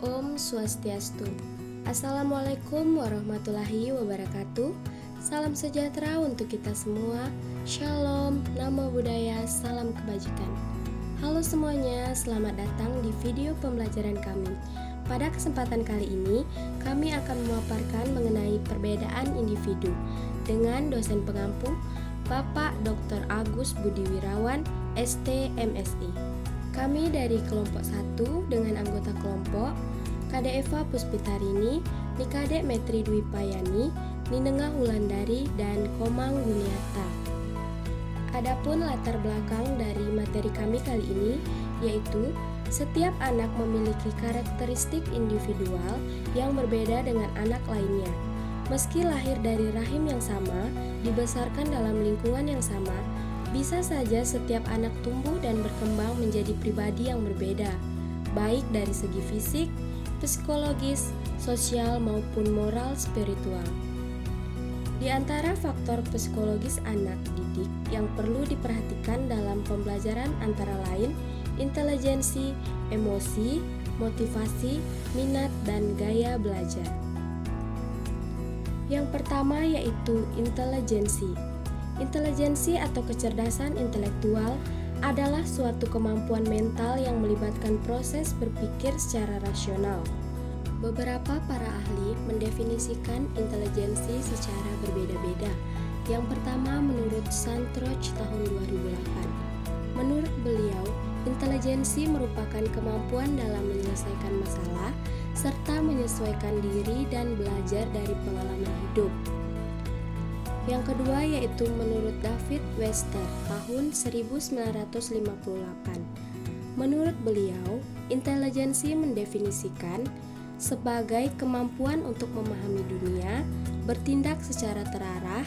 Om Swastiastu. Assalamualaikum warahmatullahi wabarakatuh. Salam sejahtera untuk kita semua. Shalom, namo buddhaya, salam kebajikan. Halo semuanya, selamat datang di video pembelajaran kami. Pada kesempatan kali ini, kami akan memaparkan mengenai perbedaan individu dengan dosen pengampu Bapak Dr. Agus Budi Wirawan, ST MSI. Kami dari kelompok 1 dengan anggota kelompok Kade Eva Puspitarini, Nikade Metri Dwi Payani, Ninengah Wulandari, dan Komang Guniarta. Adapun latar belakang dari materi kami kali ini yaitu setiap anak memiliki karakteristik individual yang berbeda dengan anak lainnya. Meski lahir dari rahim yang sama, dibesarkan dalam lingkungan yang sama, bisa saja setiap anak tumbuh dan berkembang menjadi pribadi yang berbeda, baik dari segi fisik, psikologis, sosial maupun moral spiritual. Di antara faktor psikologis anak didik yang perlu diperhatikan dalam pembelajaran antara lain intelijensi, emosi, motivasi, minat, dan gaya belajar. Yang pertama yaitu intelijensi. Intelijensi atau kecerdasan intelektual adalah suatu kemampuan mental yang melibatkan proses berpikir secara rasional. Beberapa para ahli mendefinisikan intelijensi secara berbeda-beda. Yang pertama menurut Santroch tahun 2008. Menurut beliau, intelijensi merupakan kemampuan dalam menyelesaikan masalah serta menyesuaikan diri dan belajar dari pengalaman hidup. Yang kedua yaitu menurut David Webster tahun 1958. Menurut beliau, intelijensi mendefinisikan sebagai kemampuan untuk memahami dunia, bertindak secara terarah,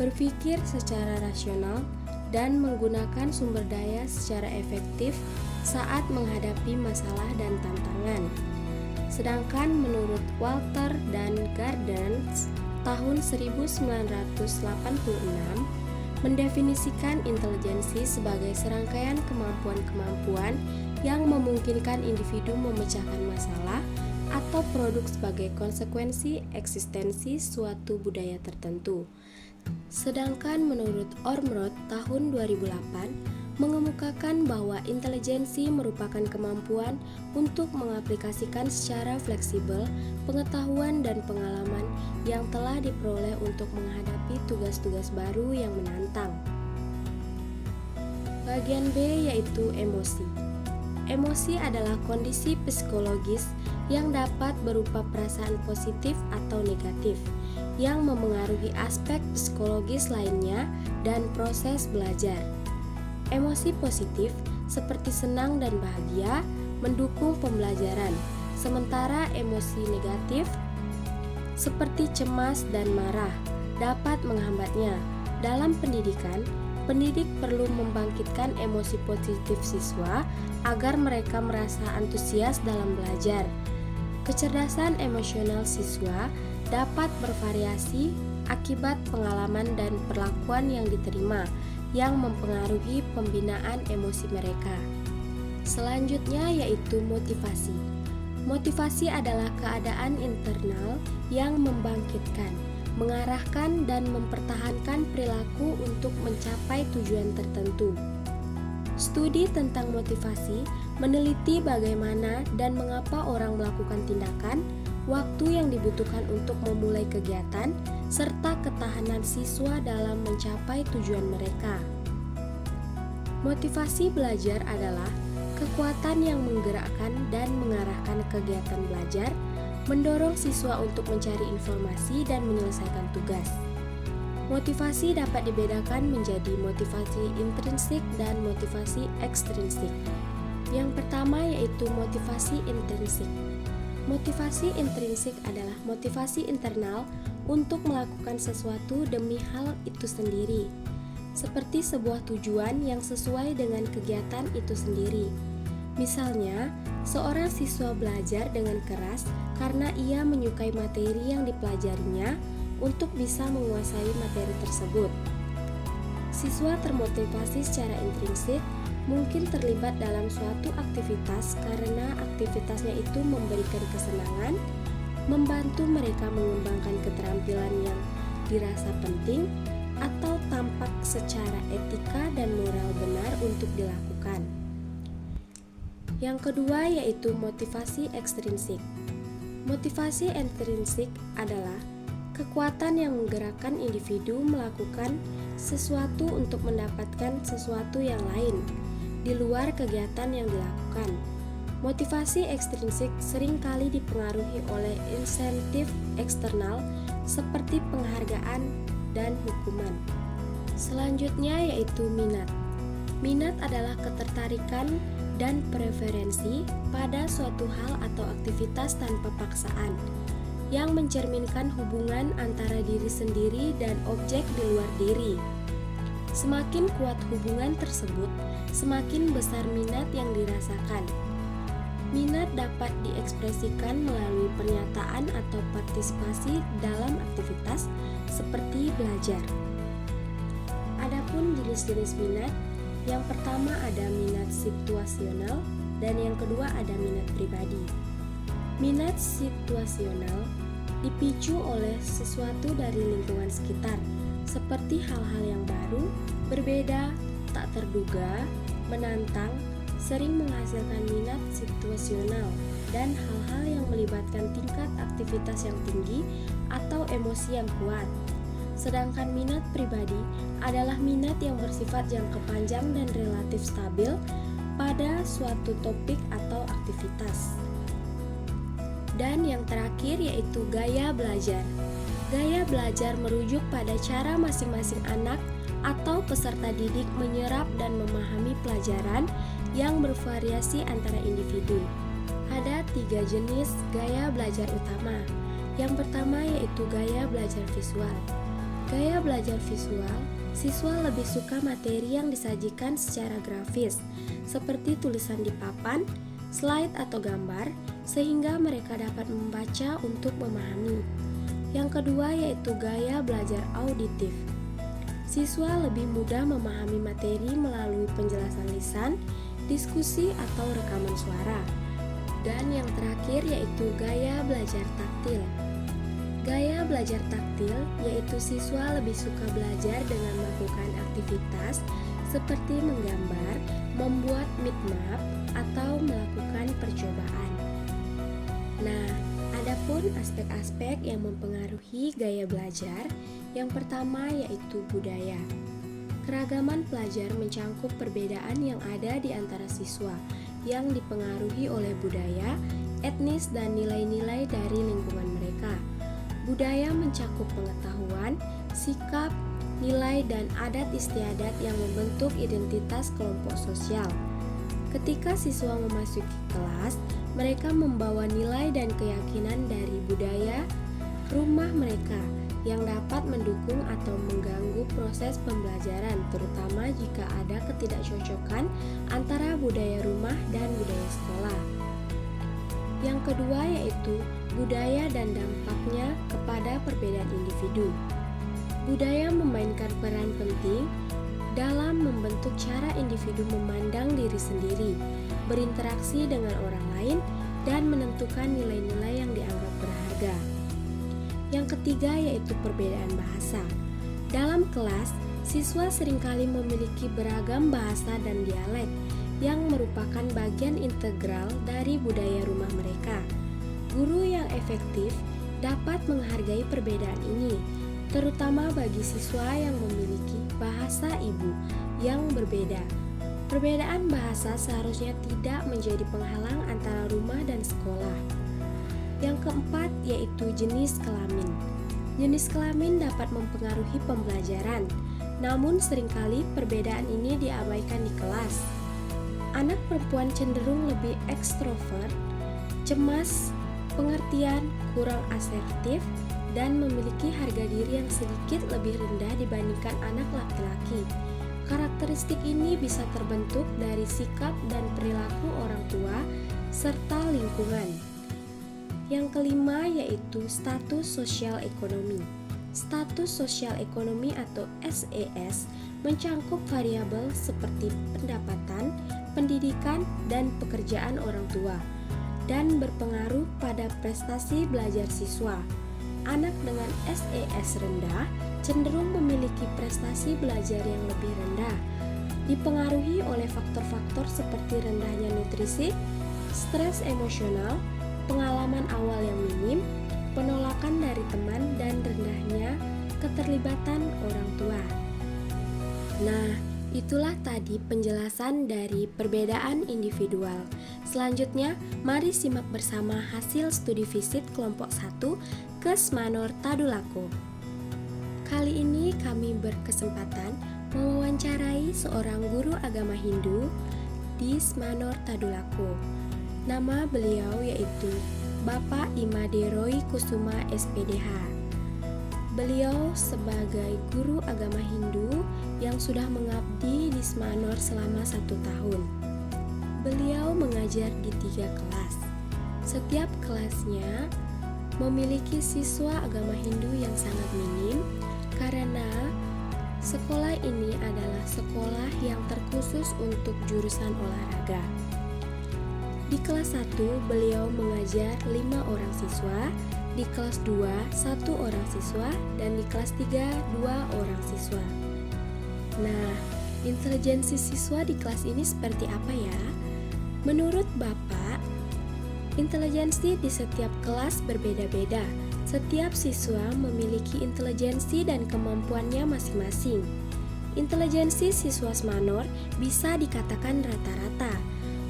berpikir secara rasional, dan menggunakan sumber daya secara efektif saat menghadapi masalah dan tantangan. Sedangkan menurut Walter dan Gardens tahun 1986 mendefinisikan intelijensi sebagai serangkaian kemampuan-kemampuan yang memungkinkan individu memecahkan masalah atau produk sebagai konsekuensi eksistensi suatu budaya tertentu. Sedangkan menurut Ormrod tahun 2008 mengemukakan bahwa intelijensi merupakan kemampuan untuk mengaplikasikan secara fleksibel pengetahuan dan pengalaman yang telah diperoleh untuk menghadapi tugas-tugas baru yang menantang. Bagian B yaitu emosi. Emosi adalah kondisi psikologis yang dapat berupa perasaan positif atau negatif yang memengaruhi aspek psikologis lainnya dan proses belajar. Emosi positif seperti senang dan bahagia mendukung pembelajaran, sementara emosi negatif seperti cemas dan marah dapat menghambatnya. Dalam pendidikan, pendidik perlu membangkitkan emosi positif siswa agar mereka merasa antusias dalam belajar. Kecerdasan emosional siswa dapat bervariasi akibat pengalaman dan perlakuan yang diterima yang mempengaruhi pembinaan emosi mereka. Selanjutnya yaitu motivasi. Motivasi adalah keadaan internal yang membangkitkan, mengarahkan, dan mempertahankan perilaku untuk mencapai tujuan tertentu. Studi tentang motivasi meneliti bagaimana dan mengapa orang melakukan tindakan, waktu yang dibutuhkan untuk memulai kegiatan, serta ketahanan siswa dalam mencapai tujuan mereka. Motivasi belajar adalah kekuatan yang menggerakkan dan mengarahkan kegiatan belajar, mendorong siswa untuk mencari informasi dan menyelesaikan tugas. Motivasi dapat dibedakan menjadi motivasi intrinsik dan motivasi ekstrinsik. Yang pertama yaitu motivasi intrinsik. Motivasi intrinsik adalah motivasi internal untuk melakukan sesuatu demi hal itu sendiri, seperti sebuah tujuan yang sesuai dengan kegiatan itu sendiri. Misalnya, seorang siswa belajar dengan keras karena ia menyukai materi yang dipelajarinya untuk bisa menguasai materi tersebut. Siswa termotivasi secara intrinsik mungkin terlibat dalam suatu aktivitas karena aktivitasnya itu memberikan kesenangan, membantu mereka mengembangkan keterampilan yang dirasa penting, atau tampak secara etika dan moral benar untuk dilakukan. Yang kedua yaitu motivasi ekstrinsik. Motivasi ekstrinsik adalah kekuatan yang menggerakkan individu melakukan sesuatu untuk mendapatkan sesuatu yang lain di luar kegiatan yang dilakukan. Motivasi ekstrinsik seringkali dipengaruhi oleh insentif eksternal seperti penghargaan dan hukuman. Selanjutnya yaitu minat. Minat adalah ketertarikan dan preferensi pada suatu hal atau aktivitas tanpa paksaan, yang mencerminkan hubungan antara diri sendiri dan objek di luar diri. Semakin kuat hubungan tersebut, semakin besar minat yang dirasakan. Minat dapat diekspresikan melalui pernyataan atau partisipasi dalam aktivitas seperti belajar. Adapun jenis-jenis minat, yang pertama ada minat situasional dan yang kedua ada minat pribadi. Minat situasional dipicu oleh sesuatu dari lingkungan sekitar, seperti hal-hal yang baru, berbeda, tak terduga, menantang, sering menghasilkan minat situasional dan hal-hal yang melibatkan tingkat aktivitas yang tinggi atau emosi yang kuat. Sedangkan minat pribadi adalah minat yang bersifat jangka panjang dan relatif stabil pada suatu topik atau aktivitas. Dan yang terakhir yaitu gaya belajar. Gaya belajar merujuk pada cara masing-masing anak atau peserta didik menyerap dan memahami pelajaran yang bervariasi antara individu. Ada 3 jenis gaya belajar utama. Yang pertama yaitu gaya belajar visual. Gaya belajar visual, siswa lebih suka materi yang disajikan secara grafis, seperti tulisan di papan, slide atau gambar, sehingga mereka dapat membaca untuk memahami. Yang kedua yaitu gaya belajar auditif. Siswa lebih mudah memahami materi melalui penjelasan lisan, diskusi atau rekaman suara. Dan yang terakhir yaitu gaya belajar taktil. Gaya belajar taktil yaitu siswa lebih suka belajar dengan melakukan aktivitas seperti menggambar, membuat mind map, atau melakukan percobaan. Nah, adapun aspek-aspek yang mempengaruhi gaya belajar, yang pertama yaitu budaya. Keragaman pelajar mencangkup perbedaan yang ada di antara siswa yang dipengaruhi oleh budaya, etnis, dan nilai-nilai dari lingkungan mereka. Budaya mencakup pengetahuan, sikap, nilai, dan adat istiadat yang membentuk identitas kelompok sosial. Ketika siswa memasuki kelas, mereka membawa nilai dan keyakinan dari budaya rumah mereka yang dapat mendukung atau mengganggu proses pembelajaran, terutama jika ada ketidakcocokan antara budaya rumah dan budaya sekolah. Yang kedua yaitu budaya dan dampaknya kepada perbedaan individu. Budaya memainkan peran penting dalam membentuk cara individu memandang diri sendiri, berinteraksi dengan orang lain, dan menentukan nilai-nilai yang dianggap berharga. Yang ketiga yaitu perbedaan bahasa. Dalam kelas, siswa seringkali memiliki beragam bahasa dan dialek yang merupakan bagian integral dari budaya rumah mereka. Guru yang efektif dapat menghargai perbedaan ini, terutama bagi siswa yang memiliki bahasa ibu yang berbeda. Perbedaan bahasa seharusnya tidak menjadi penghalang antara rumah dan sekolah. Yang keempat yaitu jenis kelamin. Jenis kelamin dapat mempengaruhi pembelajaran, namun seringkali perbedaan ini diabaikan di kelas. Anak perempuan cenderung lebih ekstrovert, cemas, pengertian, kurang asertif, dan memiliki harga diri yang sedikit lebih rendah dibandingkan anak laki-laki. Karakteristik ini bisa terbentuk dari sikap dan perilaku orang tua serta lingkungan. Yang kelima yaitu status sosial ekonomi. Status sosial ekonomi atau SES mencangkup variabel seperti pendapatan, pendidikan, dan pekerjaan orang tua, dan berpengaruh pada prestasi belajar siswa. Anak dengan SES rendah cenderung memiliki prestasi belajar yang lebih rendah, dipengaruhi oleh faktor-faktor seperti rendahnya nutrisi, stres emosional, pengalaman awal yang minim, penolakan dari teman, dan rendahnya keterlibatan orang tua. Nah, itulah tadi penjelasan dari perbedaan individual. Selanjutnya, mari simak bersama hasil studi visit kelompok 1 ke Smanor Tadulako. Kali ini kami berkesempatan mewawancarai seorang guru agama Hindu di Smanor Tadulako. Nama beliau yaitu Bapak Imade Roy Kusuma SPDH. Beliau sebagai guru agama Hindu yang sudah mengabdi di Smanor selama 1 tahun. Beliau mengajar di 3 kelas. Setiap kelasnya memiliki siswa agama Hindu yang sangat minim karena sekolah ini adalah sekolah yang terkhusus untuk jurusan olahraga. Di kelas 1 beliau mengajar 5 orang siswa, di kelas 2 1 orang siswa, dan di kelas 3 2 orang siswa. Nah, intelijensi siswa di kelas ini seperti apa ya? Menurut Bapak, intelijensi di setiap kelas berbeda-beda. Setiap siswa memiliki intelijensi dan kemampuannya masing-masing. Intelijensi siswa Smanor bisa dikatakan rata-rata.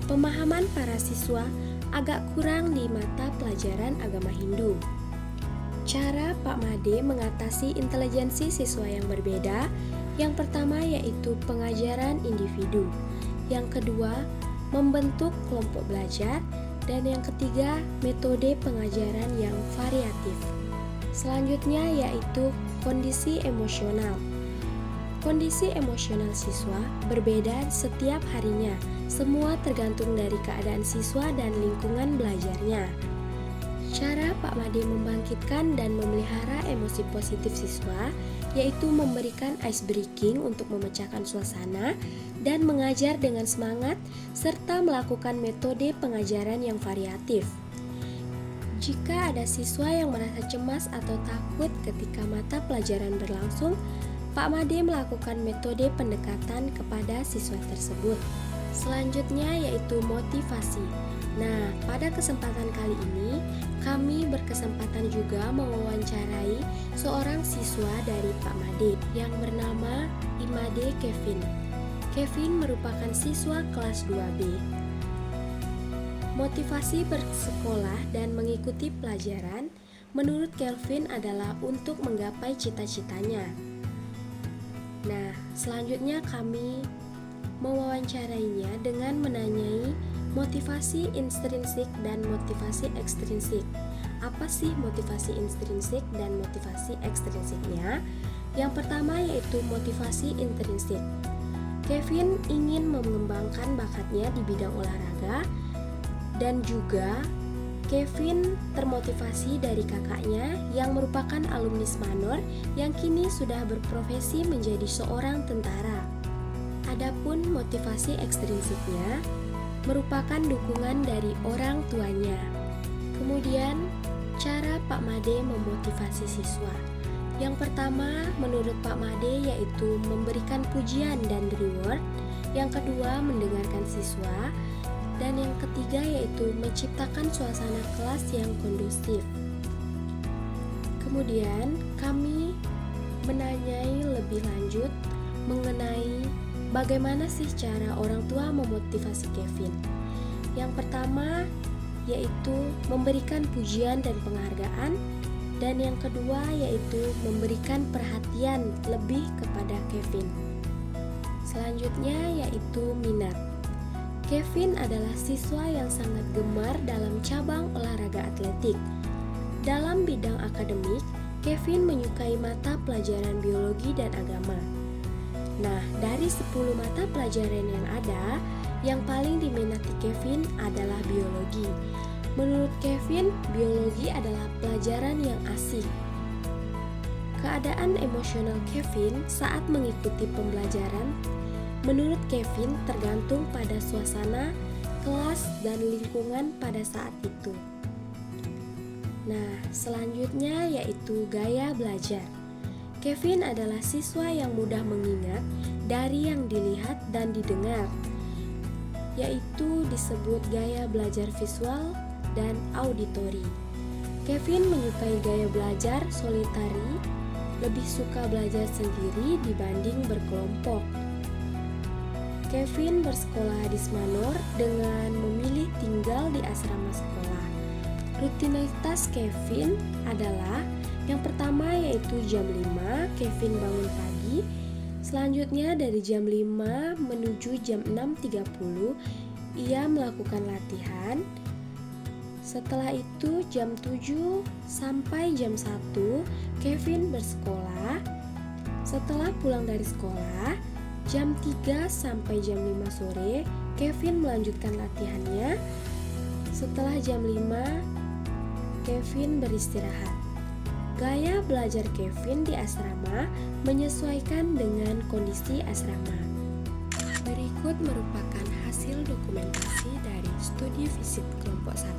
Pemahaman para siswa agak kurang di mata pelajaran agama Hindu. Cara Pak Made mengatasi intelijensi siswa yang berbeda, yang pertama yaitu pengajaran individu, yang kedua membentuk kelompok belajar, dan yang ketiga metode pengajaran yang variatif. Selanjutnya yaitu kondisi emosional. Kondisi emosional siswa berbeda setiap harinya. Semua tergantung dari keadaan siswa dan lingkungan belajarnya. Cara Pak Made membangkitkan dan memelihara emosi positif siswa yaitu memberikan ice breaking untuk memecahkan suasana dan mengajar dengan semangat serta melakukan metode pengajaran yang variatif. Jika ada siswa yang merasa cemas atau takut ketika mata pelajaran berlangsung, Pak Made melakukan metode pendekatan kepada siswa tersebut. Selanjutnya yaitu motivasi. Nah, pada kesempatan kali ini kami berkesempatan juga mewawancarai seorang siswa dari Pak Made yang bernama Imade Kevin. Kevin merupakan siswa kelas 2B. Motivasi bersekolah dan mengikuti pelajaran menurut Kevin adalah untuk menggapai cita-citanya. Nah, selanjutnya kami mewawancarainya dengan menanyai motivasi intrinsik dan motivasi ekstrinsik. Apa sih motivasi intrinsik dan motivasi ekstrinsiknya? Yang pertama yaitu motivasi intrinsik. Kevin ingin mengembangkan bakatnya di bidang olahraga dan juga Kevin termotivasi dari kakaknya yang merupakan alumni Smanor yang kini sudah berprofesi menjadi seorang tentara. Adapun motivasi ekstrinsiknya merupakan dukungan dari orang tuanya. Kemudian, cara Pak Made memotivasi siswa. Yang pertama, menurut Pak Made yaitu memberikan pujian dan reward. Yang kedua, mendengarkan siswa. Dan yang ketiga yaitu menciptakan suasana kelas yang kondusif. Kemudian, kami menanyai lebih lanjut mengenai bagaimana sih cara orang tua memotivasi Kevin. Yang pertama yaitu memberikan pujian dan penghargaan, dan yang kedua yaitu memberikan perhatian lebih kepada Kevin. Selanjutnya yaitu minat. Kevin adalah siswa yang sangat gemar dalam cabang olahraga atletik. Dalam bidang akademik, Kevin menyukai mata pelajaran biologi dan agama. Nah, dari 10 mata pelajaran yang ada, yang paling diminati Kevin adalah biologi. Menurut Kevin, biologi adalah pelajaran yang asik. Keadaan emosional Kevin saat mengikuti pembelajaran menurut Kevin tergantung pada suasana, kelas, dan lingkungan pada saat itu. Nah, selanjutnya yaitu gaya belajar. Kevin adalah siswa yang mudah mengingat dari yang dilihat dan didengar, yaitu disebut gaya belajar visual dan auditori. Kevin menyukai gaya belajar solitari, lebih suka belajar sendiri dibanding berkelompok. Kevin bersekolah di Smanor dengan memilih tinggal di asrama sekolah. Rutinitas Kevin adalah yang pertama yaitu jam 5 Kevin bangun pagi. Selanjutnya dari jam 5 menuju jam 6.30 ia melakukan latihan. Setelah itu jam 7 sampai jam 1 Kevin bersekolah. Setelah pulang dari sekolah, jam 3 sampai jam 5 sore Kevin melanjutkan latihannya. Setelah jam 5 Kevin beristirahat. Gaya belajar Kevin di asrama menyesuaikan dengan kondisi asrama. Berikut merupakan hasil dokumentasi dari studi visit kelompok 1.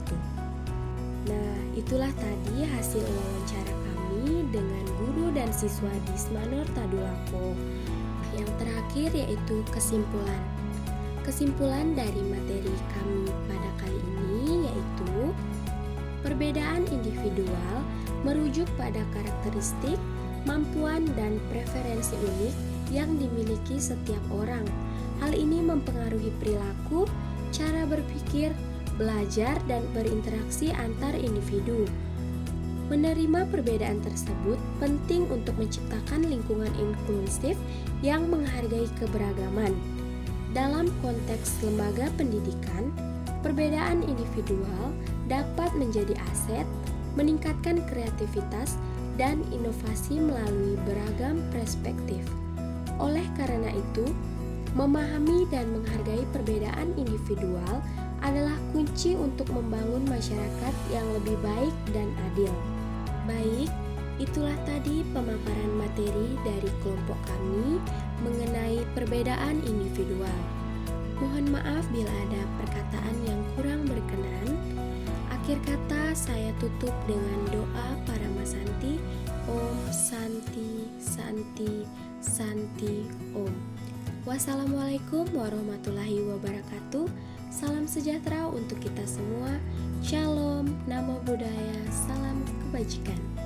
Nah, itulah tadi hasil wawancara kami dengan guru dan siswa di Smanor Tadulako. Yang terakhir yaitu kesimpulan. Kesimpulan dari materi kami pada kali ini yaitu perbedaan individual merujuk pada karakteristik, kemampuan, dan preferensi unik yang dimiliki setiap orang. Hal ini mempengaruhi perilaku, cara berpikir, belajar, dan berinteraksi antar individu. Menerima perbedaan tersebut penting untuk menciptakan lingkungan inklusif yang menghargai keberagaman. Dalam konteks lembaga pendidikan, perbedaan individual dapat menjadi aset, meningkatkan kreativitas dan inovasi melalui beragam perspektif. Oleh karena itu, memahami dan menghargai perbedaan individual adalah kunci untuk membangun masyarakat yang lebih baik dan adil. Baik, itulah tadi pemaparan materi dari kelompok kami mengenai perbedaan individual. Mohon maaf bila ada perkataan yang kurang berkenan. Akhir kata saya tutup dengan doa para Masanti. Om Santi Santi Santi Om. Wassalamualaikum warahmatullahi wabarakatuh. Salam sejahtera untuk kita semua. Shalom, namo buddhaya, salam kebajikan.